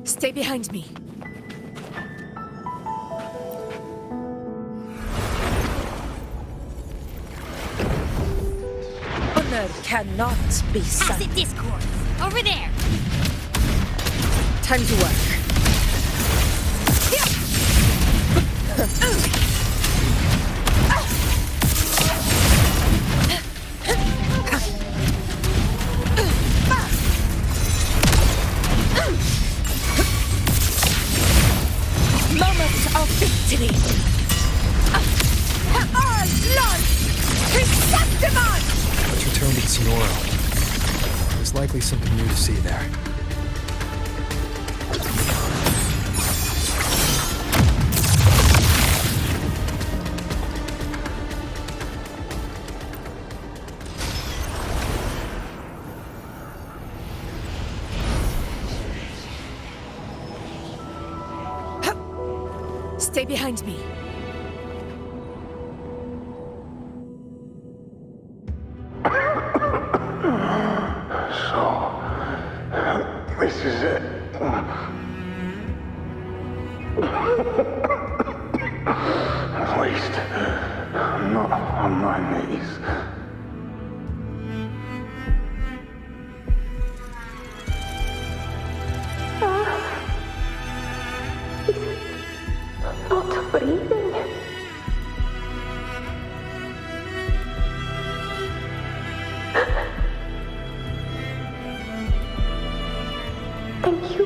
Stay behind me. Honor cannot be sunk. Acid discourse. Over there. Time to work. Moment of victory. All launch! Receptivon! Let's return to the Sonoro. There's likely something new to see there. Stay behind me. So, this is it. At least, I'm not on my knees. Not breathing. Thank you.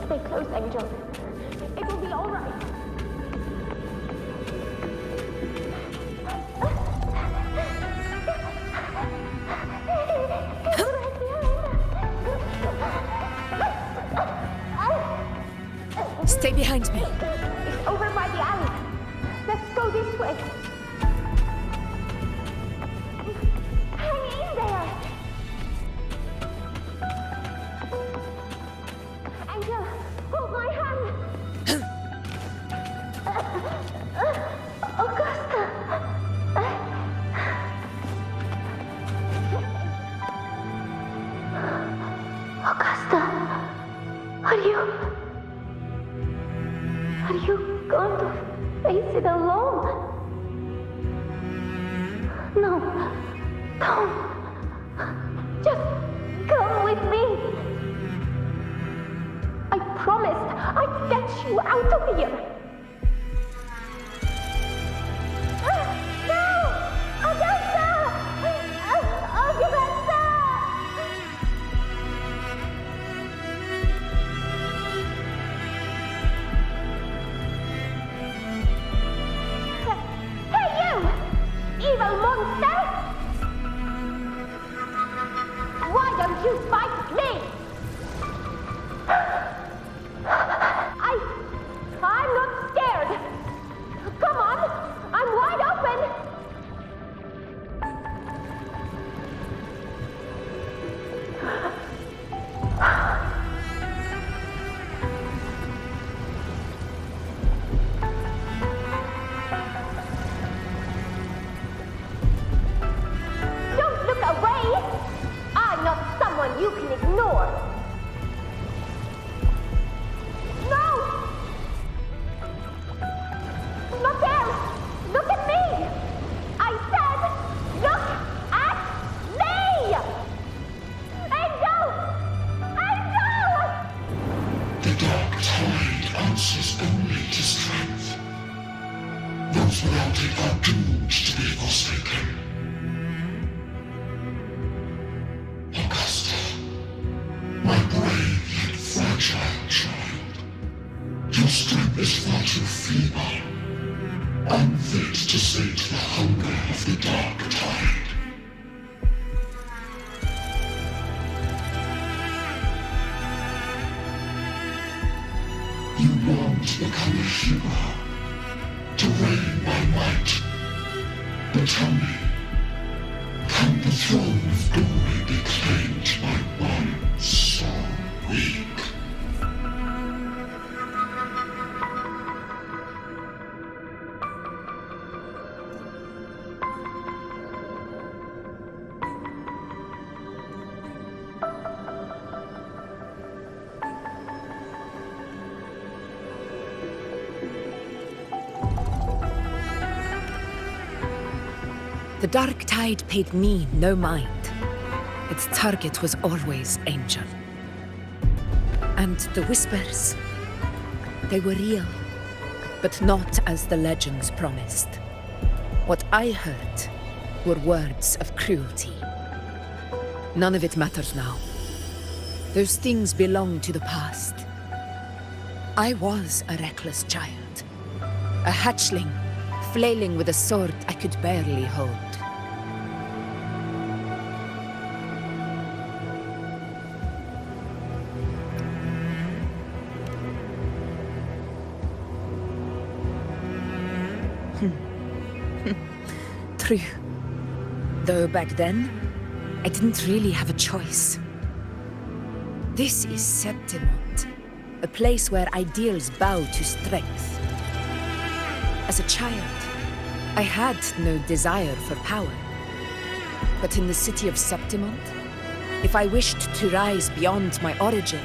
Stay close, Angel. It will be all right. Stay behind me. It's over by the alley. Let's go this way. Hang in there. Angel, hold my hand. Augusta. Augusta, are you going to face it alone? No, don't. Just come with me. I promised I'd get you out of here. No! Augusta! Augusta! Hey, you! Evil monster! Why don't you fight me? I'm not scared. Come on, I'm wide open. Don't look away. I'm not someone you can ignore. No! Not there! Look at me! I said, look at me! Angel! Angel! The dark tide answers only to strength. Those without it are doomed to be forsaken. Augusta, my brave yet fragile child, your strength is far too feeble, unfit to sate the hunger of the dark tide. You long to become a hero, to reign by might. But tell me, can the throne of glory be claimed by one so weak? The dark tide paid me no mind. Its target was always Angel. And the whispers, they were real, but not as the legends promised. What I heard were words of cruelty. None of it matters now. Those things belong to the past. I was a reckless child, a hatchling, flailing with a sword I could barely hold. True. Though back then, I didn't really have a choice. This is Septimont, a place where ideals bow to strength. As a child, I had no desire for power. But in the city of Septimont, if I wished to rise beyond my origin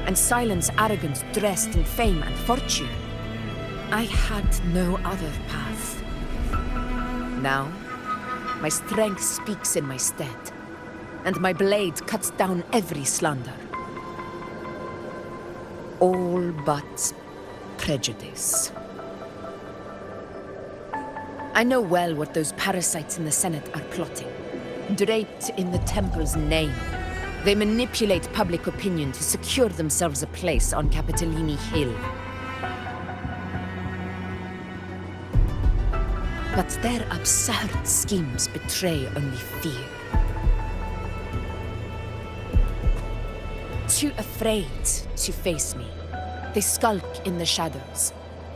and silence arrogance dressed in fame and fortune, I had no other path. Now, my strength speaks in my stead, and my blade cuts down every slander. All but prejudice. I know well what those parasites in the Senate are plotting. Draped in the Temple's name, they manipulate public opinion to secure themselves a place on Capitolini Hill. But their absurd schemes betray only fear. Too afraid to face me, they skulk in the shadows,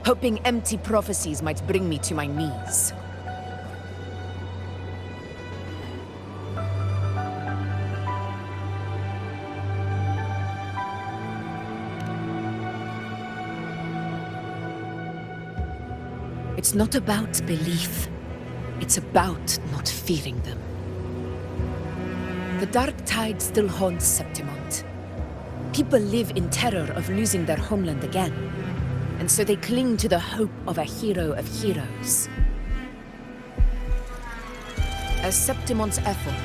hoping empty prophecies might bring me to my knees. It's not about belief. It's about not fearing them. The dark tide still haunts Septimont. People live in terror of losing their homeland again, and so they cling to the hope of a hero of heroes. As Septimont's ephor,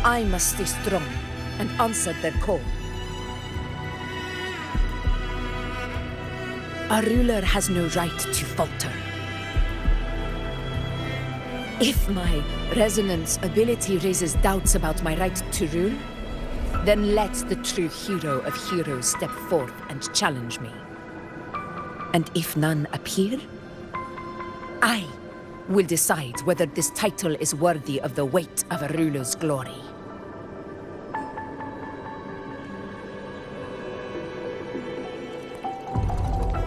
I must stay strong and answer their call. A ruler has no right to falter. If my resonance ability raises doubts about my right to rule, then let the true hero of heroes step forth and challenge me. And if none appear, I will decide whether this title is worthy of the weight of a ruler's glory.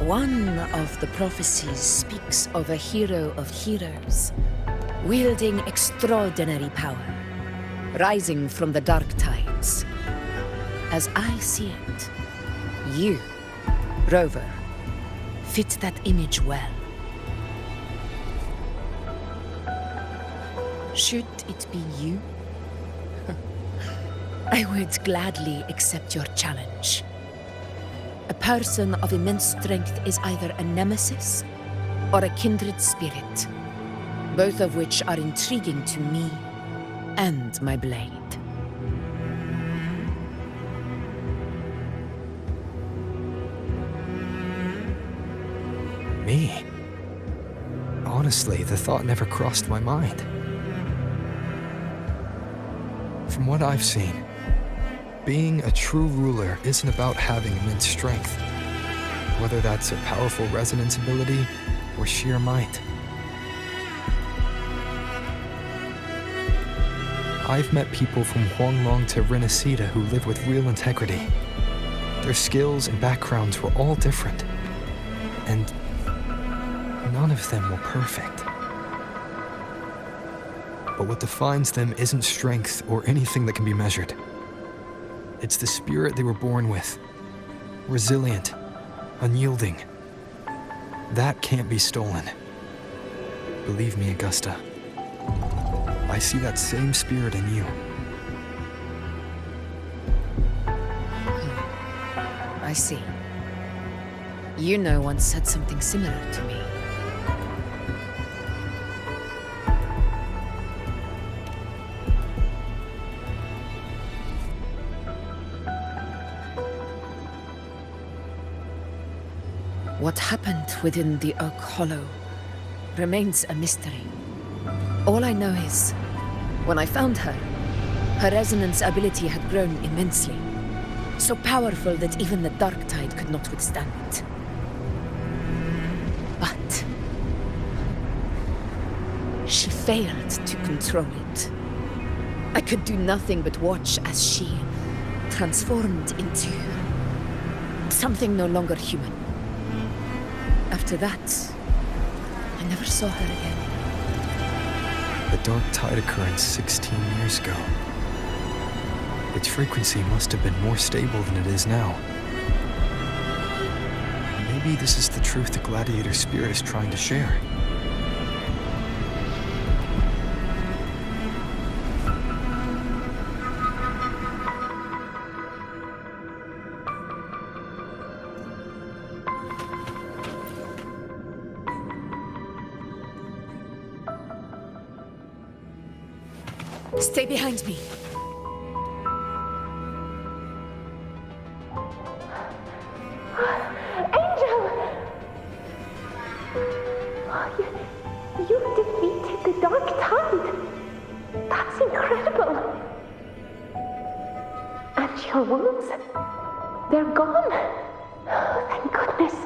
One of the prophecies speaks of a hero of heroes, wielding extraordinary power, rising from the dark tides. As I see it, you, Rover, fit that image well. Should it be you? I would gladly accept your challenge. A person of immense strength is either a nemesis or a kindred spirit, both of which are intriguing to me and my blade. Me? Honestly, the thought never crossed my mind. From what I've seen, being a true ruler isn't about having immense strength, whether that's a powerful resonance ability or sheer might. I've met people from Huanglong to Renacida who live with real integrity. Their skills and backgrounds were all different, and none of them were perfect. But what defines them isn't strength or anything that can be measured. It's the spirit they were born with. Resilient, unyielding. That can't be stolen. Believe me, Augusta. I see that same spirit in you. I see. Yuno once said something similar to me. What happened within the Oak Hollow remains a mystery. All I know is, when I found her, her resonance ability had grown immensely. So powerful that even the Dark Tide could not withstand it. But she failed to control it. I could do nothing but watch as she transformed into something no longer human. After that, I never saw her again. The Dark Tide occurrence 16 years ago. Its frequency must have been more stable than it is now. Maybe this is the truth the Gladiator Spirit is trying to share. Stay behind me. Angel! You defeated the Dark Tide. That's incredible. And your wounds, they're gone. Oh, thank goodness.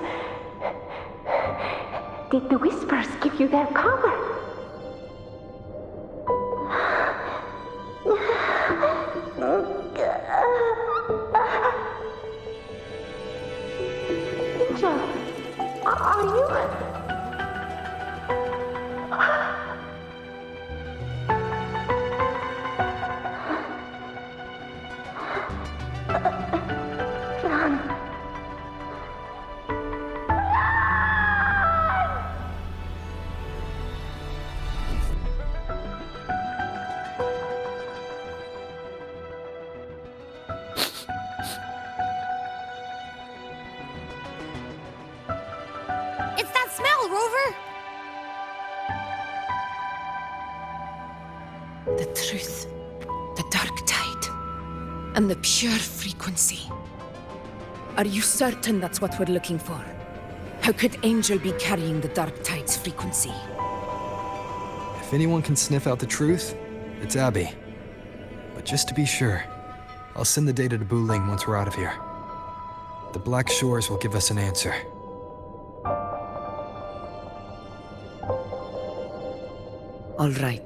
Did the Whispers give you their power? Angel, are you? It's that smell, Rover! The truth, the Dark Tide, and the pure frequency. Are you certain that's what we're looking for? How could Angel be carrying the Dark Tide's frequency? If anyone can sniff out the truth, it's Abby. But just to be sure, I'll send the data to Buling once we're out of here. The Black Shores will give us an answer. All right.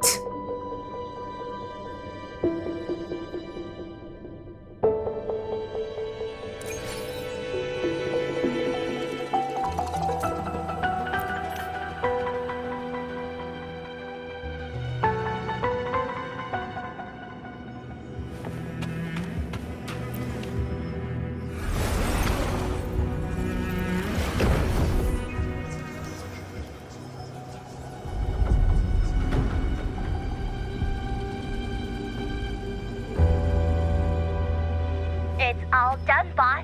It's all done, boss.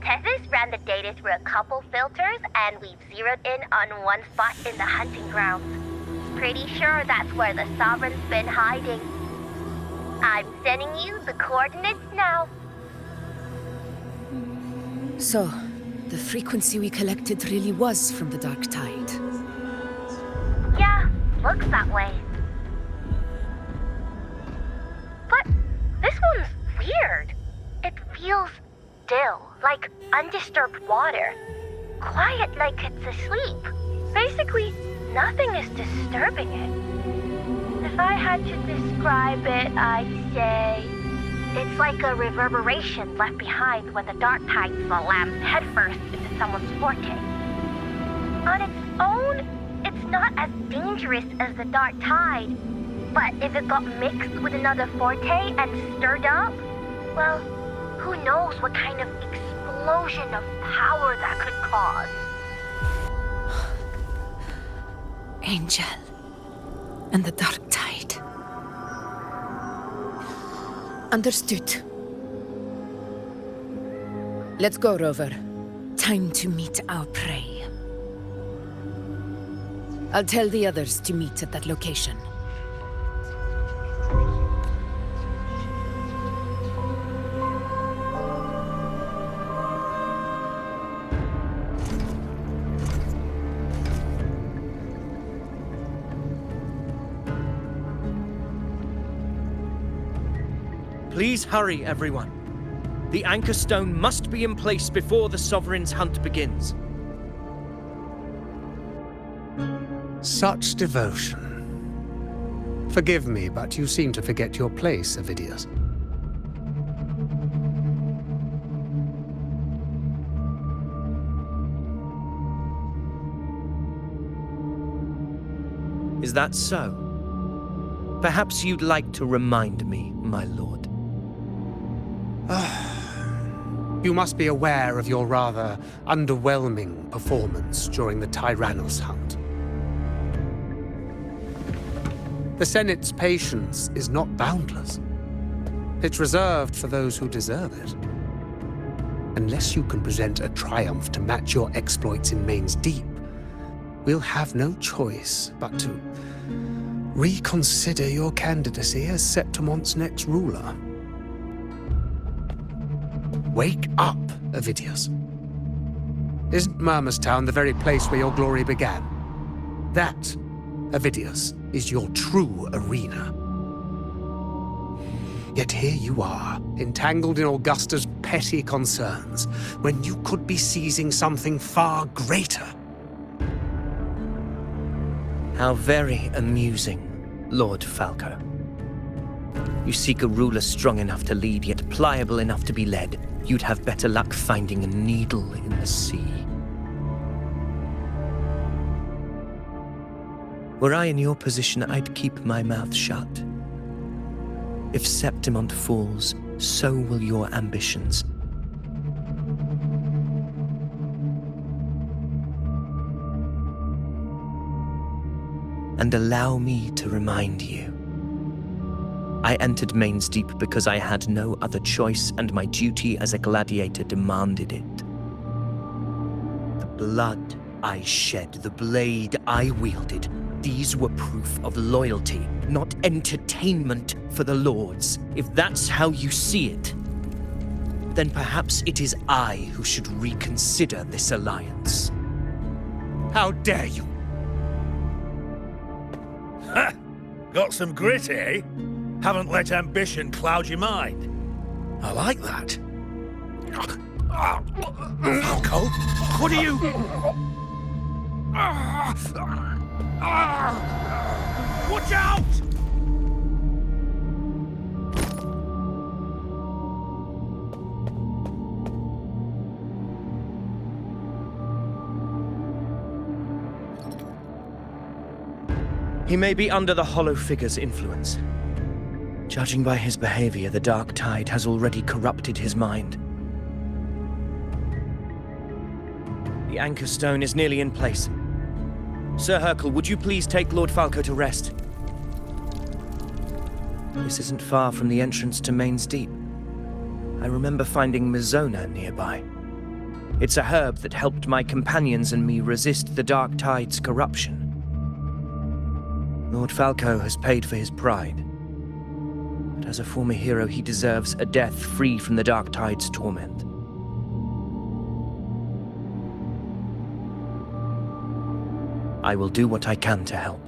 Tethys ran the data through a couple filters, and we've zeroed in on one spot in the hunting grounds. Pretty sure that's where the Sovereign's been hiding. I'm sending you the coordinates now. So, the frequency we collected really was from the Dark Tide. Yeah, looks that way. But this one's weird. It feels still, like undisturbed water. Quiet like it's asleep. Basically, nothing is disturbing it. If I had to describe it, I'd say it's like a reverberation left behind when the Dark Tide slams headfirst into someone's forte. On its own, it's not as dangerous as the Dark Tide, but if it got mixed with another forte and stirred up, well, who knows what kind of explosion of power that could cause. Angel and the Dark Tide. Understood. Let's go, Rover. Time to meet our prey. I'll tell the others to meet at that location. Please hurry, everyone. The anchor stone must be in place before the Sovereign's hunt begins. Such devotion. Forgive me, but you seem to forget your place, Avidius. Is that so? Perhaps you'd like to remind me, my lord. You must be aware of your rather underwhelming performance during the Tyrannos hunt. The Senate's patience is not boundless. It's reserved for those who deserve it. Unless you can present a triumph to match your exploits in Main's Deep, we'll have no choice but to reconsider your candidacy as Septimont's next ruler. Wake up, Avidius. Isn't Murmustown the very place where your glory began? That, Avidius, is your true arena. Yet here you are, entangled in Augusta's petty concerns, when you could be seizing something far greater. How very amusing, Lord Falco. You seek a ruler strong enough to lead, yet pliable enough to be led. You'd have better luck finding a needle in the sea. Were I in your position, I'd keep my mouth shut. If Septimont falls, so will your ambitions. And allow me to remind you. I entered Main's Deep because I had no other choice, and my duty as a gladiator demanded it. The blood I shed, the blade I wielded, these were proof of loyalty, not entertainment for the Lords. If that's how you see it, then perhaps it is I who should reconsider this alliance. How dare you! Ha! Got some grit, eh? Haven't let ambition cloud your mind. I like that. Falco, what are you... Watch out! He may be under the Hollow Figure's influence. Judging by his behavior, the Dark Tide has already corrupted his mind. The anchor stone is nearly in place. Sir Hercule, would you please take Lord Falco to rest? This isn't far from the entrance to Main's Deep. I remember finding Mizona nearby. It's a herb that helped my companions and me resist the Dark Tide's corruption. Lord Falco has paid for his pride. But as a former hero, he deserves a death free from the Dark Tide's torment. I will do what I can to help.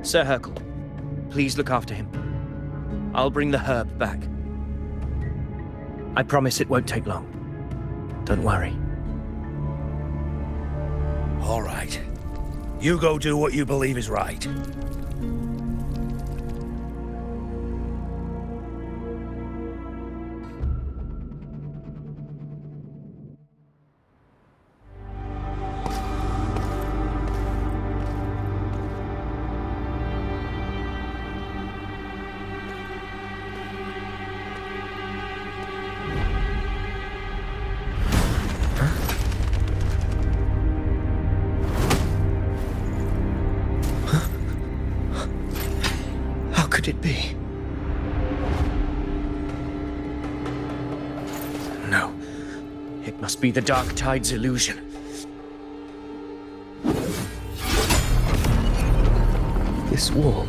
Sir Hercule, please look after him. I'll bring the herb back. I promise it won't take long. Don't worry. All right. You go do what you believe is right. Could it be? No. It must be the Dark Tide's illusion. This wall.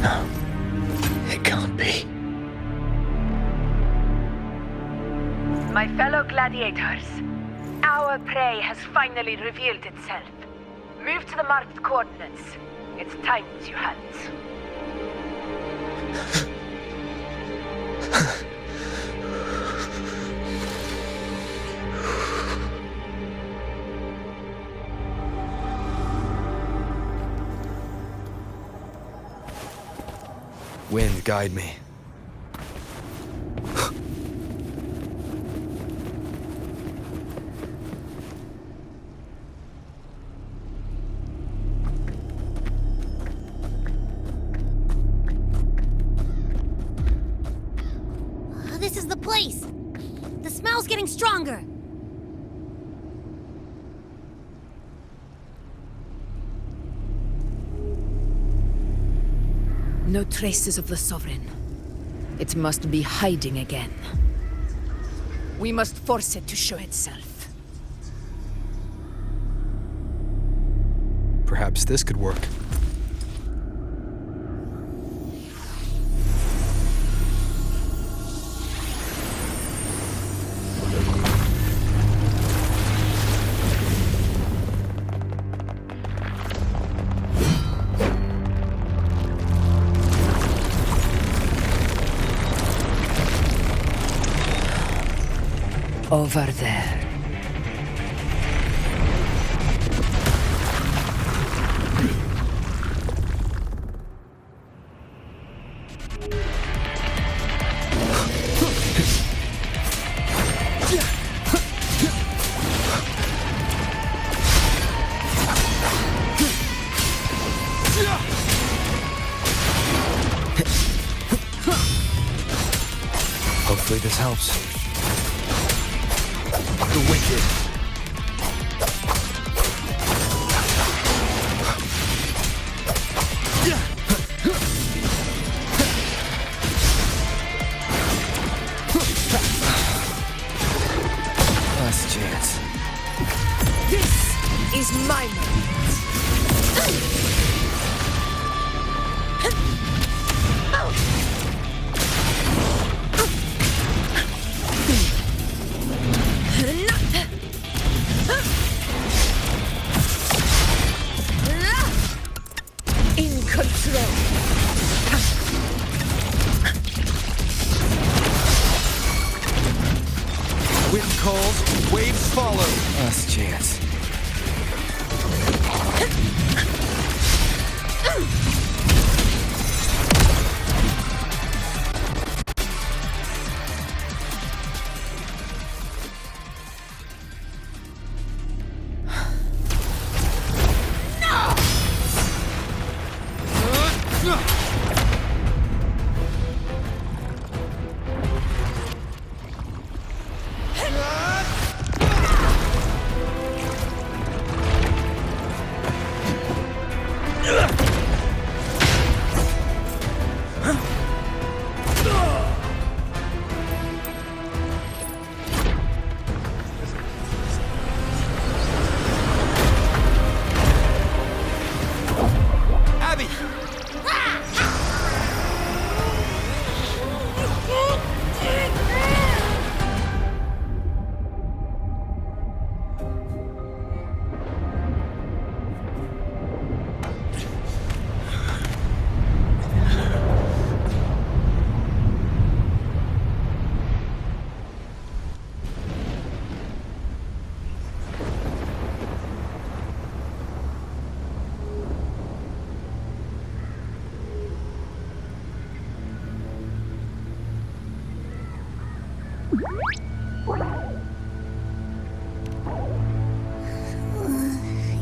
No. It can't be. My fellow gladiators, our prey has finally revealed itself. Move to the marked coordinates. It's tightens your hands. Wind, guide me. This is the place. The smell's getting stronger. No traces of the Sovereign. It must be hiding again. We must force it to show itself. Perhaps this could work. Over there. Hopefully this helps. The wicked. Last chance. This is my moment. In control. Wind calls, waves follow. Last chance.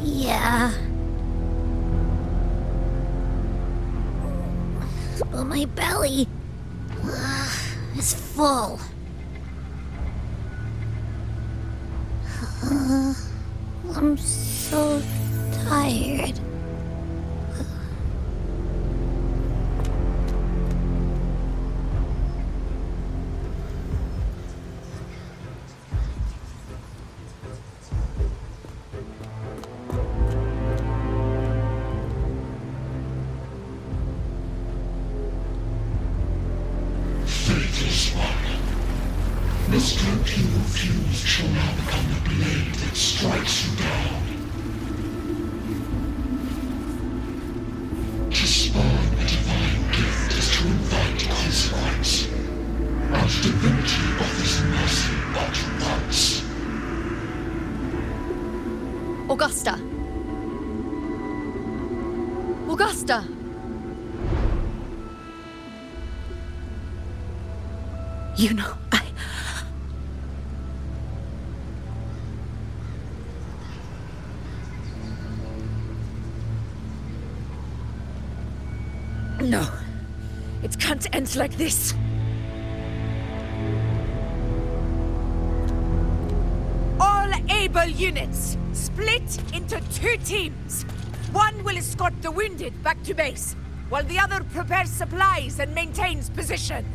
Yeah. But my belly is full. I'm so tired. Faithless one. The stroke you refused shall now become the blade that strikes you down. You know, No. It can't end like this. All able units, split into 2 teams. One will escort the wounded back to base, while the other prepares supplies and maintains position.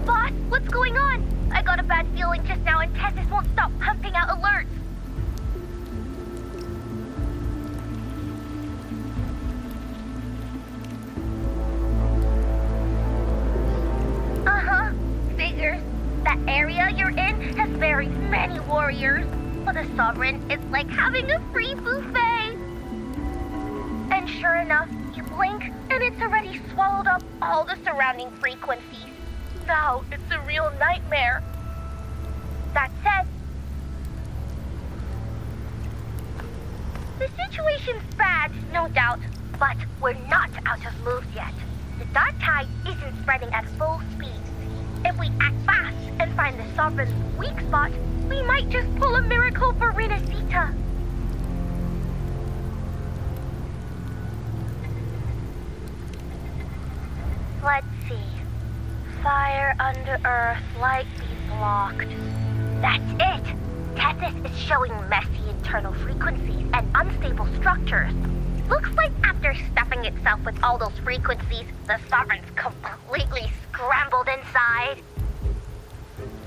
Boss, what's going on? I got a bad feeling just now and Tessus won't stop pumping out alerts. Uh-huh. Figures. That area you're in has very many warriors. For the Sovereign, it's like having a free buffet. And sure enough, you blink and it's already swallowed up all the surrounding frequencies. Now it's a real nightmare. That said, the situation's bad, no doubt, but we're not out of moves yet. The dark tide isn't spreading at full speed. If we act fast and find the Sovereign's weak spot, we might just pull a miracle for Renacita. Let's see. Fire under earth, light be blocked. That's it! Tessus is showing messy internal frequencies and unstable structures. Looks like after stuffing itself with all those frequencies, the Sovereign's completely scrambled inside.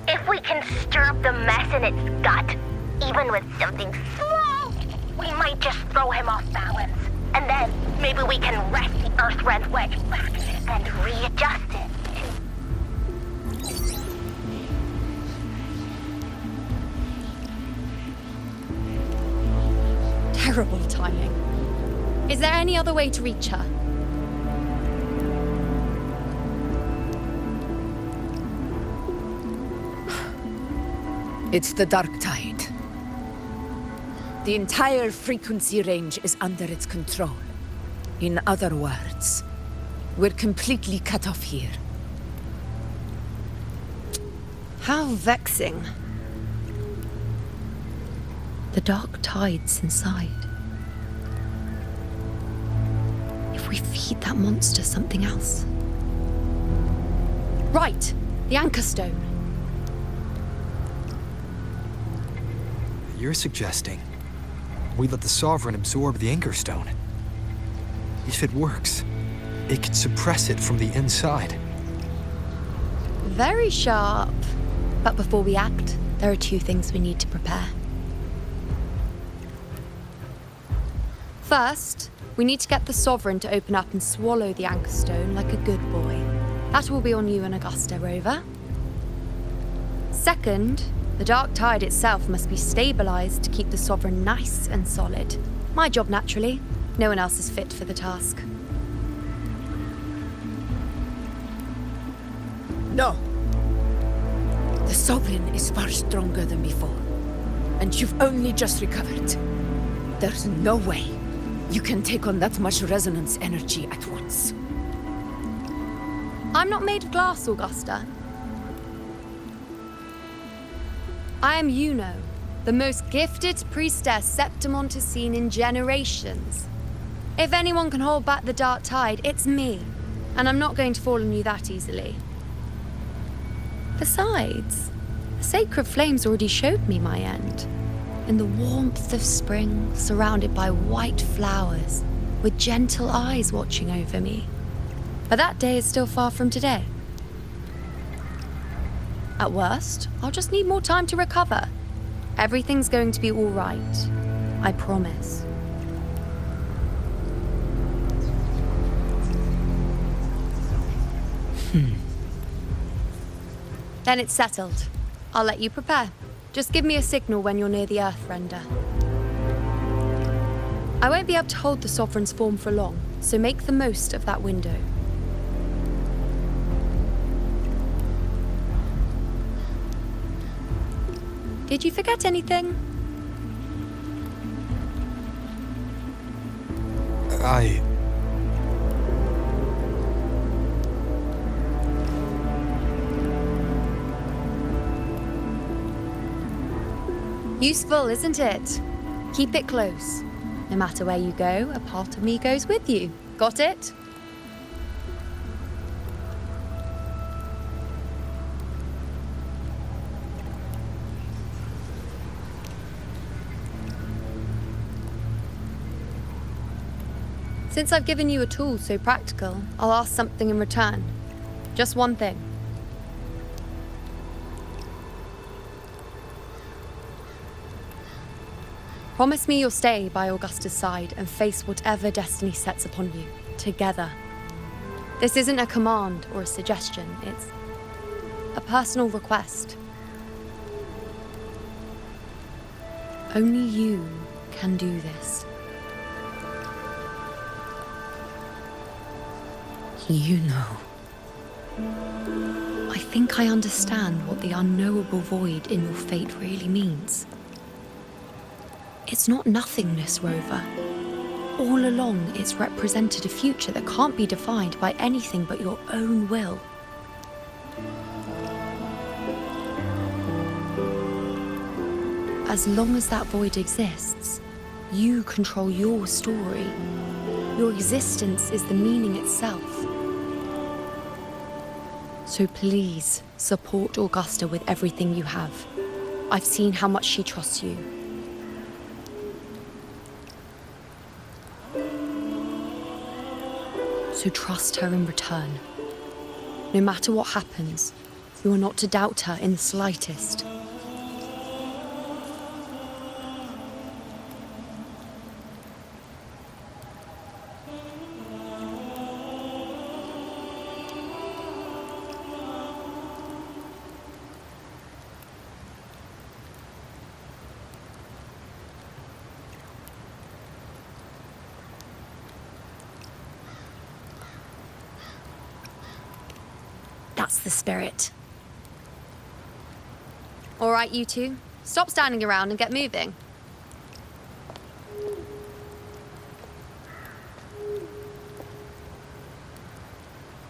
If we can stir up the mess in its gut, even with something small, we might just throw him off balance. And then maybe we can wrest the Earth-Rend wedge back and readjust it. Terrible timing. Is there any other way to reach her? It's the dark tide. The entire frequency range is under its control. In other words, we're completely cut off here. How vexing. The dark tide's inside. If we feed that monster something else. Right, the anchor stone. You're suggesting we let the Sovereign absorb the Anchor Stone. If it works, it could suppress it from the inside. Very sharp. But before we act, there are 2 things we need to prepare. First, we need to get the Sovereign to open up and swallow the Anchor Stone like a good boy. That will be on you and Augusta, Rover. Second, the dark tide itself must be stabilized to keep the Sovereign nice and solid. My job, naturally. No one else is fit for the task. No. The Sovereign is far stronger than before. And you've only just recovered. There's no way you can take on that much resonance energy at once. I'm not made of glass, Augusta. I am Yuno, the most gifted priestess Septimont has seen in generations. If anyone can hold back the dark tide, it's me. And I'm not going to fall on you that easily. Besides, the sacred flames already showed me my end. In the warmth of spring, surrounded by white flowers, with gentle eyes watching over me. But that day is still far from today. At worst, I'll just need more time to recover. Everything's going to be all right. I promise. Then it's settled. I'll let you prepare. Just give me a signal when you're near the Earth Render. I won't be able to hold the Sovereign's form for long, so make the most of that window. Did you forget anything? Useful, isn't it? Keep it close. No matter where you go, a part of me goes with you. Got it? Since I've given you a tool so practical, I'll ask something in return. Just one thing. Promise me you'll stay by Augusta's side and face whatever destiny sets upon you, together. This isn't a command or a suggestion, it's a personal request. Only you can do this. You know. I think I understand what the unknowable void in your fate really means. It's not nothingness, Rover. All along, it's represented a future that can't be defined by anything but your own will. As long as that void exists, you control your story. Your existence is the meaning itself. So please, support Augusta with everything you have. I've seen how much she trusts you. So trust her in return. No matter what happens, you are not to doubt her in the slightest. That's the spirit. All right, you two. Stop standing around and get moving.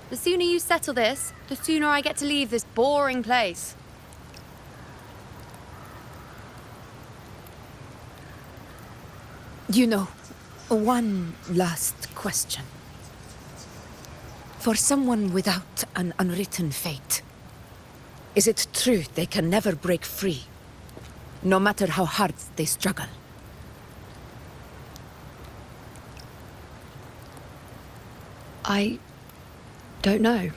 The sooner you settle this, the sooner I get to leave this boring place. You know, one last question. For someone without an unwritten fate, is it true they can never break free, no matter how hard they struggle? I don't know.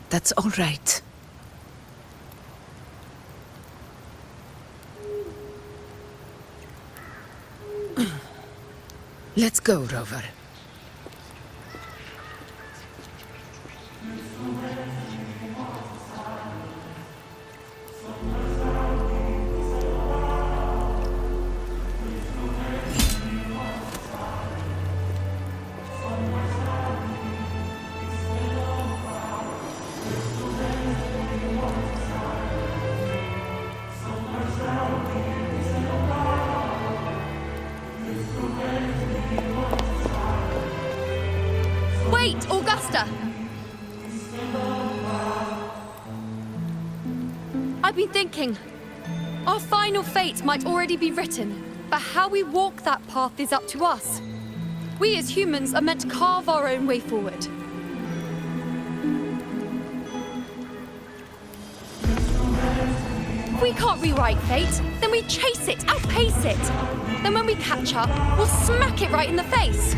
That's all right. Let's go, Rover. Wait, Augusta! I've been thinking. Our final fate might already be written, but how we walk that path is up to us. We as humans are meant to carve our own way forward. If we can't rewrite fate, then we chase it, outpace it. Then when we catch up, we'll smack it right in the face.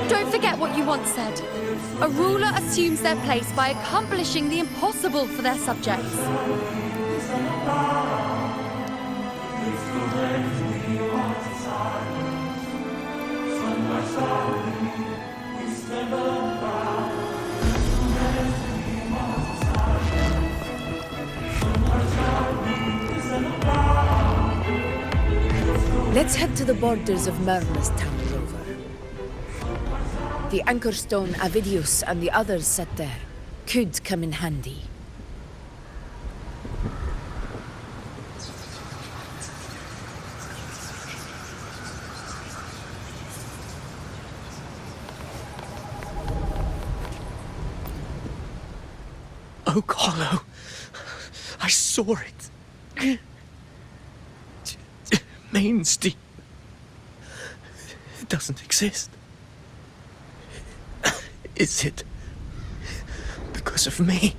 Don't forget what you once said. A ruler assumes their place by accomplishing the impossible for their subjects. the borders of Myrna's town rover. The anchor stone Avidius and the others set there could come in handy. Oak Hollow. I saw it. Main's Deep. It doesn't exist. Is it because of me?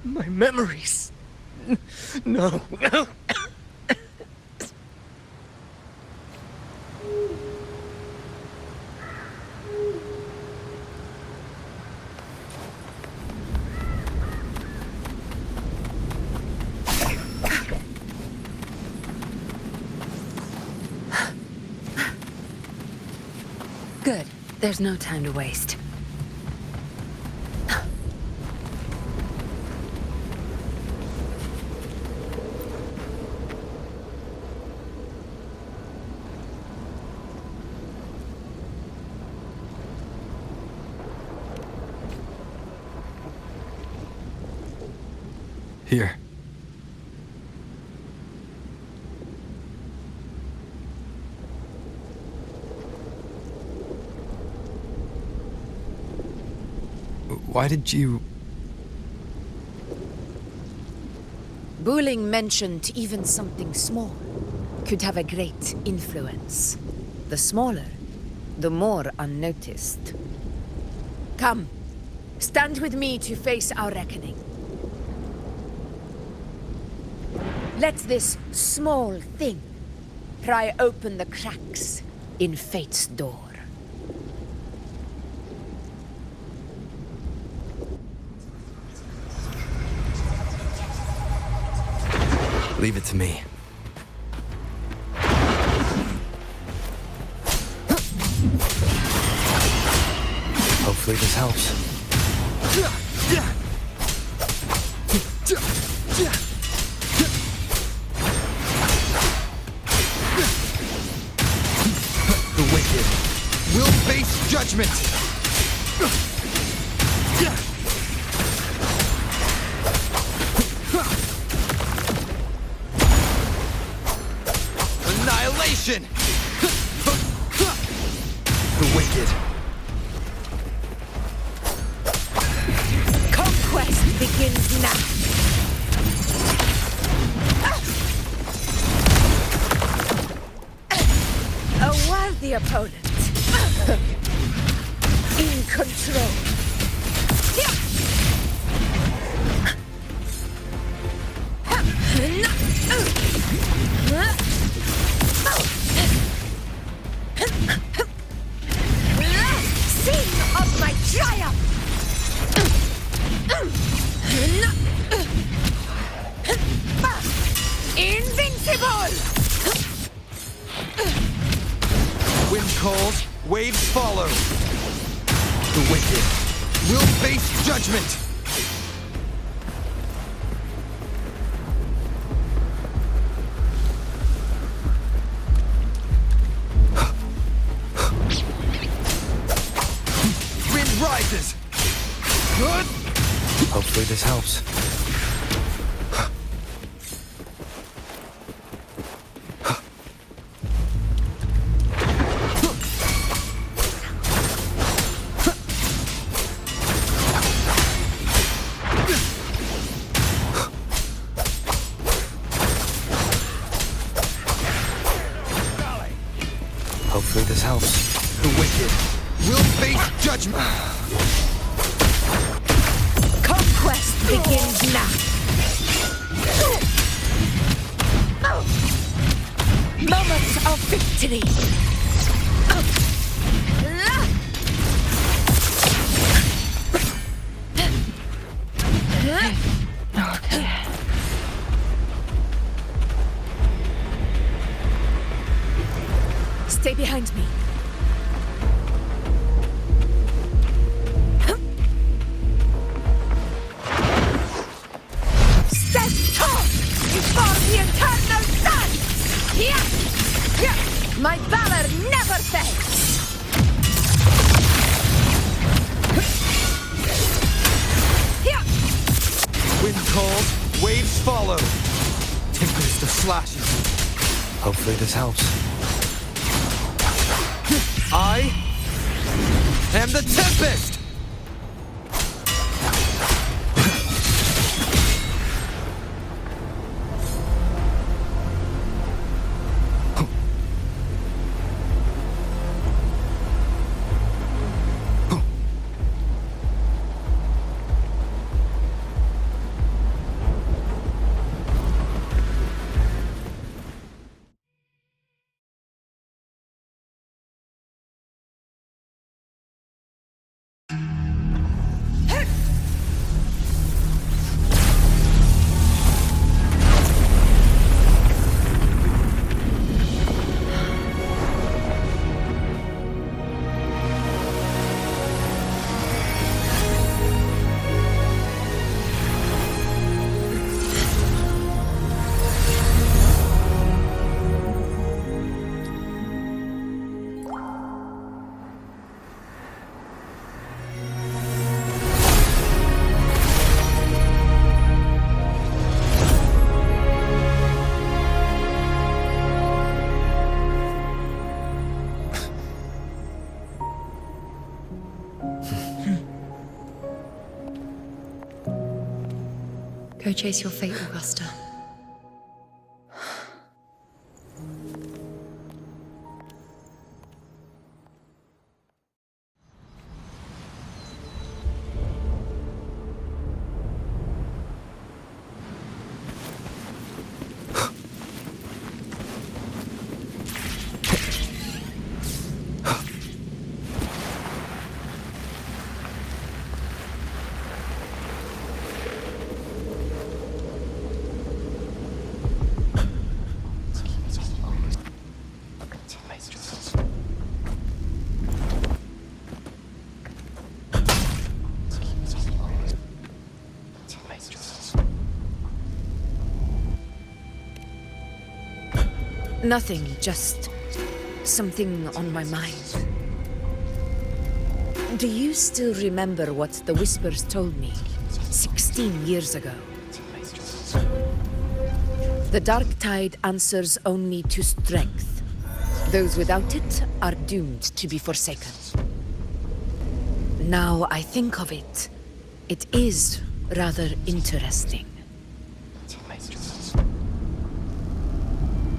My memories. No. Good. There's no time to waste. Here. Why did you... Buling mentioned even something small could have a great influence. The smaller, the more unnoticed. Come, stand with me to face our reckoning. Let this small thing pry open the cracks in fate's door. Leave it to me. Hopefully this helps. The wicked will face judgment! Annihilation! The wicked. Conquest begins now. A worthy opponent. In control. Scene of my triumph! Invincible! Wind calls, waves follow. The wicked will face judgment! Wind rises! Good! Hopefully this helps. Hopefully this helps. The wicked will face judgment! Conquest begins now. Moments of victory. Stay behind me. Stand tall before the eternal sun! Yeah! Hopefully this helps. I am the Tempest! Go chase your fate, Augusta. Nothing, just something on my mind. Do you still remember what the Whispers told me 16 years ago? The dark tide answers only to strength. Those without it are doomed to be forsaken. Now I think of it, it is rather interesting.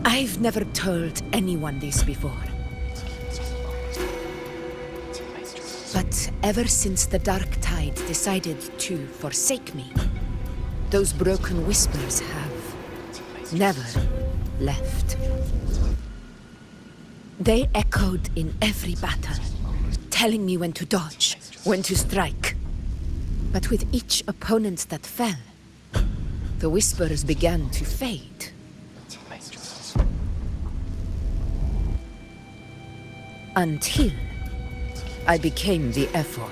I've never told anyone this before. But ever since the Dark Tide decided to forsake me, those broken whispers have never left. They echoed in every battle, telling me when to dodge, when to strike. But with each opponent that fell, the whispers began to fade. Until I became the F4.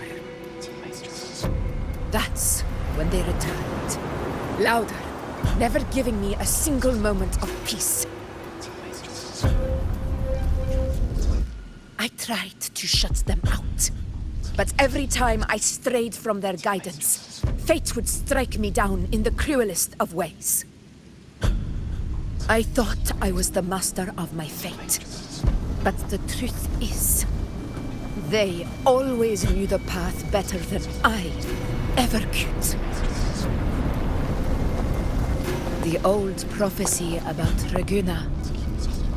That's when they returned. Louder, never giving me a single moment of peace. I tried to shut them out, but every time I strayed from their guidance, fate would strike me down in the cruelest of ways. I thought I was the master of my fate. But the truth is, they always knew the path better than I ever could. The old prophecy about Reguna,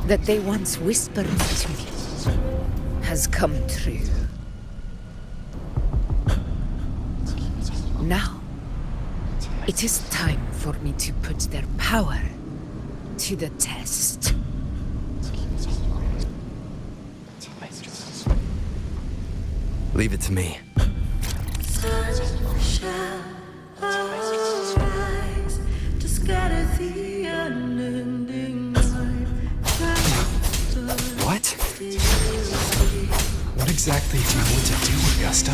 that they once whispered to me, has come true. Now, it is time for me to put their power to the test. Leave it to me. What? What exactly do you want to do, Augusta?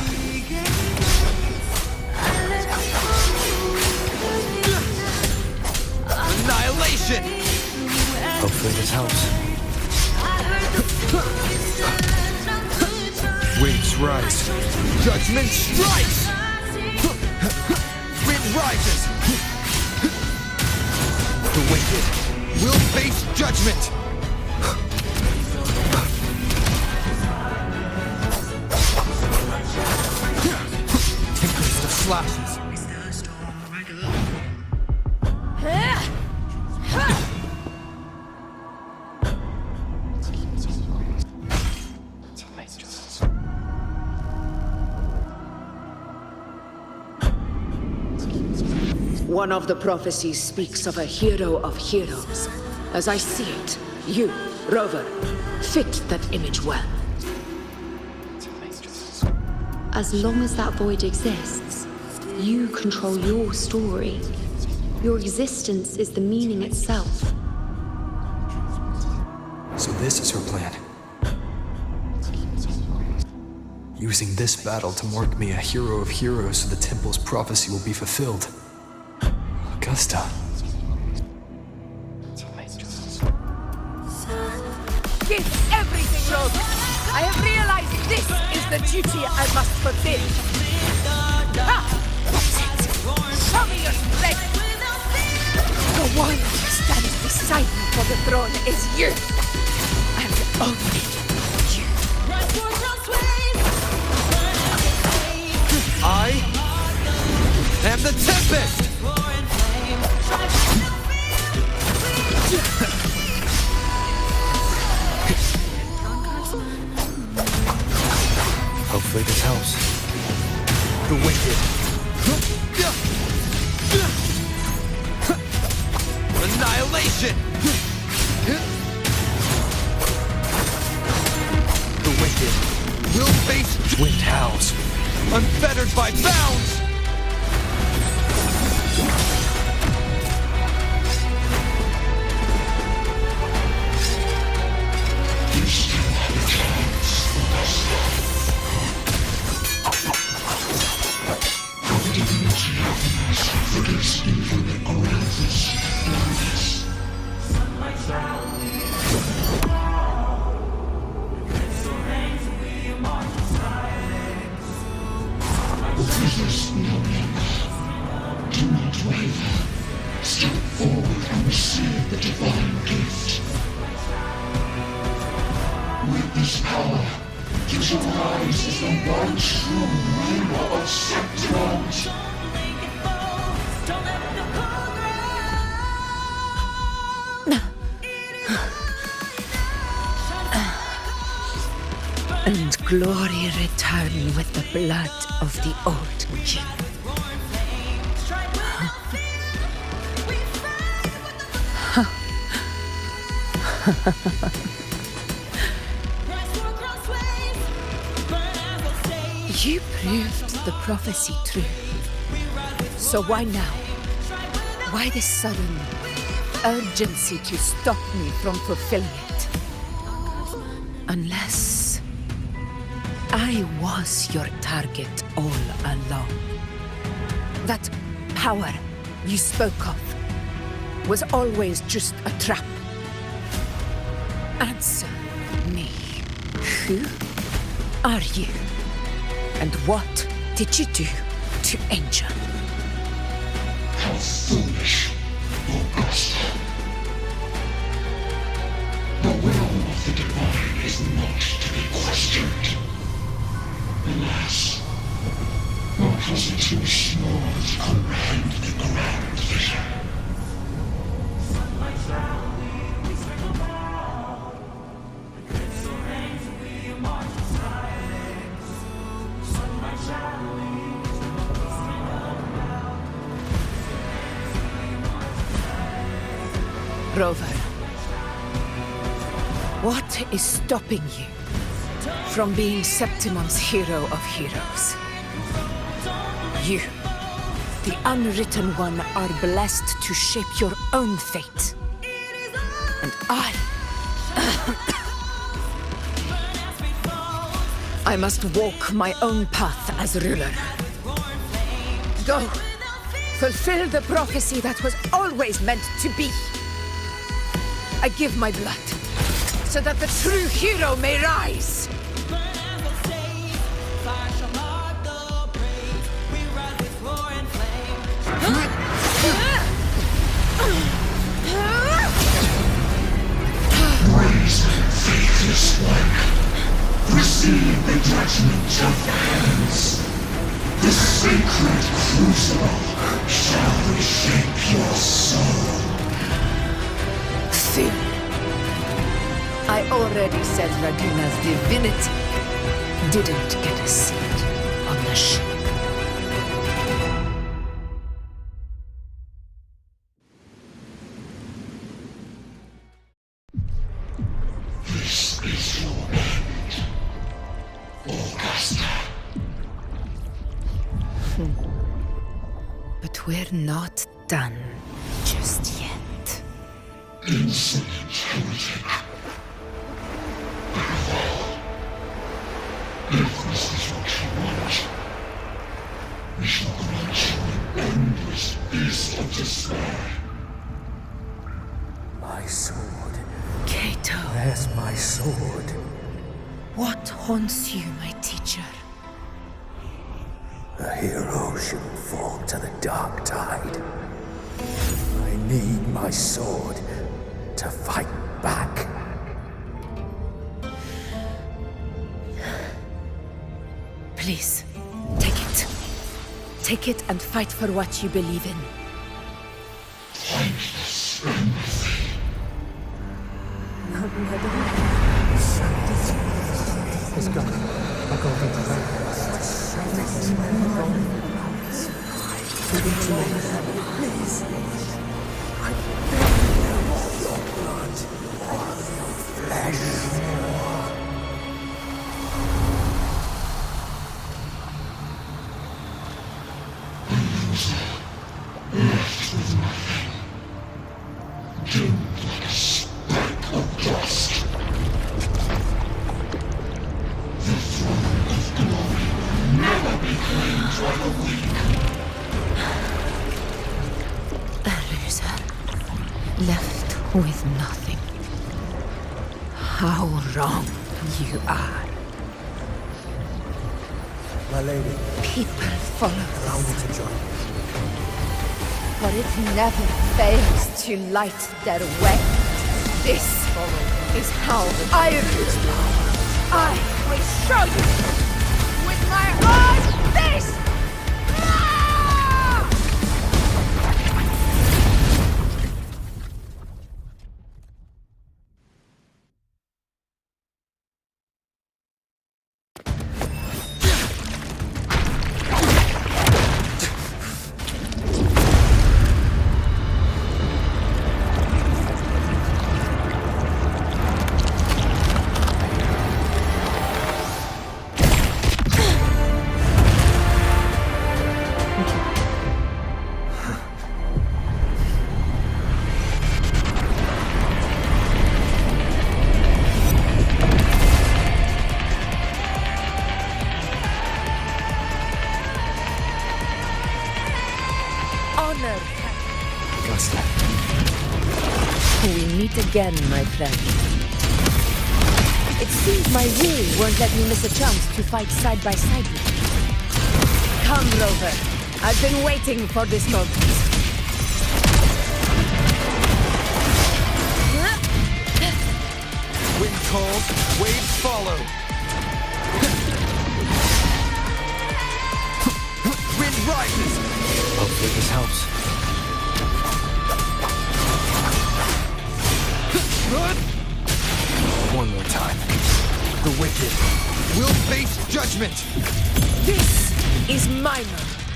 Annihilation! Hopefully this helps. Waves rise. Judgment strikes! Wind rises! The wicked will face judgment! flashes. One of the prophecies speaks of a hero of heroes. As I see it, you, Rover, fit that image well. As long as that void exists, you control your story. Your existence is the meaning itself. So this is her plan. Using this battle to mark me a hero of heroes so the temple's prophecy will be fulfilled. Augusta. Give everything, Rover! I have realized this is the duty I must fulfill. Ha! That's it! Show me your strength! The one who stands beside me for the throne is you! And only you. I am the Tempest! Hopefully this helps. The wicked. Annihilation! The wicked will face Wind howls. unfettered by bounds! And glory return with the blood of the old king. You proved the prophecy true. So why now? Why this sudden urgency to stop me from fulfilling it? Unless I was your target all along. That power you spoke of was always just a trap. Answer me. Who are you? And what did you do to Angel? How foolish, Augusta. The will of the divine is not to be questioned. Alas, your cousin too small to comprehend the grand vision. Rover, what is stopping you from being Septimon's hero of heroes? You, the unwritten one, are blessed to shape your own fate. And I must walk my own path as ruler. Go, fulfill the prophecy that was always meant to be. I give my blood, so that the true hero may rise. Brazen, faithless one, receive the judgment of the hands. The sacred crucible shall reshape your soul. Soon. I already said Raguna's divinity didn't get a seat on the ship. This is your end, Augusta. But we're not done just yet. Insolent heretic. Very well. If this is what you want, we shall grant you an endless feast of despair. My sword. Cato. Where's my sword? What haunts you, my teacher? A hero shouldn't fall to the dark tide. I need my sword to fight back. Please, take it. Take it and fight for what you believe in. Thankless empathy. It's gone. My golden Please. I beg you, your blood, your flesh. Left with nothing. Doomed like a speck of dust. The throne of glory will never be claimed by the weak. A loser. Left with nothing. How wrong you are. My lady, People follow allow me to join you. for it never fails to light their way. This is how I use power. I will show you with my own fist! Ah! Honor. Augusta. We meet again, my friend. It seems my will won't let me miss a chance to fight side by side with you. Come, Rover. I've been waiting for this moment. Wind calls, waves follow. Wind rises. Hopefully this helps. One more time. The wicked will face judgment. This is my moment.